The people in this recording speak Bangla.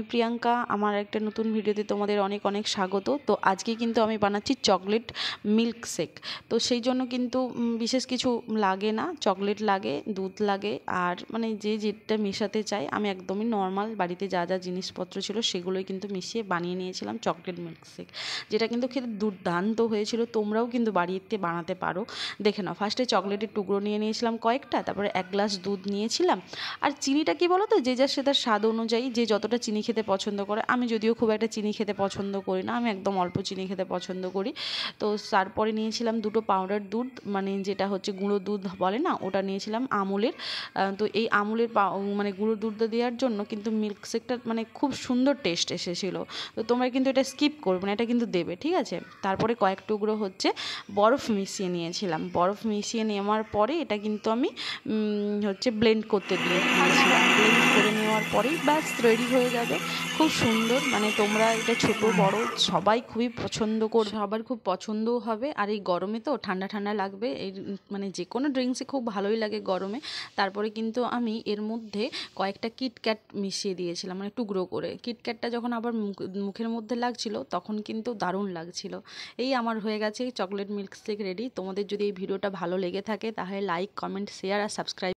আমি প্রিয়াঙ্কা, আমার একটা নতুন ভিডিওতে তোমাদের অনেক অনেক স্বাগত। তো আজকে কিন্তু আমি বানাচ্ছি চকলেট মিল্ক শেক। তো সেই জন্য কিন্তু বিশেষ কিছু লাগে না, চকলেট লাগে, দুধ লাগে, আর মানে যে যেটা মেশাতে চাই আমি একদমই নর্মাল বাড়িতে যা যা জিনিসপত্র ছিল সেগুলোই কিন্তু মিশিয়ে বানিয়ে নিয়েছিলাম চকলেট মিল্ক শেক, যেটা কিন্তু খেতে দুর্দান্ত হয়েছিল। তোমরাও কিন্তু বাড়িতে বানাতে পারো। দেখে নাও, ফার্স্টে চকলেটের টুকরো নিয়ে নিয়েছিলাম কয়েকটা, তারপরে 1 গ্লাস দুধ নিয়েছিলাম। আর চিনিটা কি বলো তো, যে যার সে তার স্বাদ অনুযায়ী যে যতটা চিনি খেতে পছন্দ করে। আমি যদিও খুব একটা চিনি খেতে পছন্দ করি না, আমি একদম অল্প চিনি খেতে পছন্দ করি। তো তারপরে নিয়েছিলাম 2টো পাউডার দুধ, মানে যেটা হচ্ছে গুঁড়ো দুধ বলে না, ওটা নিয়েছিলাম আমুলের। তো এই আমুলের মানে গুঁড়ো দুধটা দেওয়ার জন্য কিন্তু মিল্কশেকটা মানে খুব সুন্দর টেস্ট এসেছিলো। তো তোমরা কিন্তু এটা স্কিপ করবে না, এটা কিন্তু দেবে, ঠিক আছে। তারপরে কয়েক টুকরো হচ্ছে বরফ মিশিয়ে নিয়েছিলাম। বরফ মিশিয়ে নেওয়ার পরে এটা কিন্তু আমি হচ্ছে ব্লেন্ড করতে দিয়েছিলাম। ব্লেন্ড করে নেওয়ার পরেই ব্যাস রেডি হয়ে যাবে, খুব সুন্দর। মানে তোমরা এটা ছোট বড় সবাই খুবই পছন্দ করবে, সবার খুব পছন্দও হবে। আর এই গরমে তো ঠান্ডা ঠান্ডা লাগবে, এই মানে যে কোনো ড্রিঙ্কসই খুব ভালোই লাগে গরমে। তারপরে কিন্তু আমি এর মধ্যে কয়েকটা কিটক্যাট মিশিয়ে দিয়েছিলাম, মানে টুকরো করে। কিটক্যাটটা যখন আবার মুখের মধ্যে লাগছিল তখন কিন্তু দারুণ লাগছিল। এই আমার হয়ে গেছে চকলেট মিল্ক শেক রেডি। তোমাদের যদি এই ভিডিওটা ভালো লেগে থাকে তাহলে লাইক, কমেন্ট, শেয়ার আর সাবস্ক্রাইব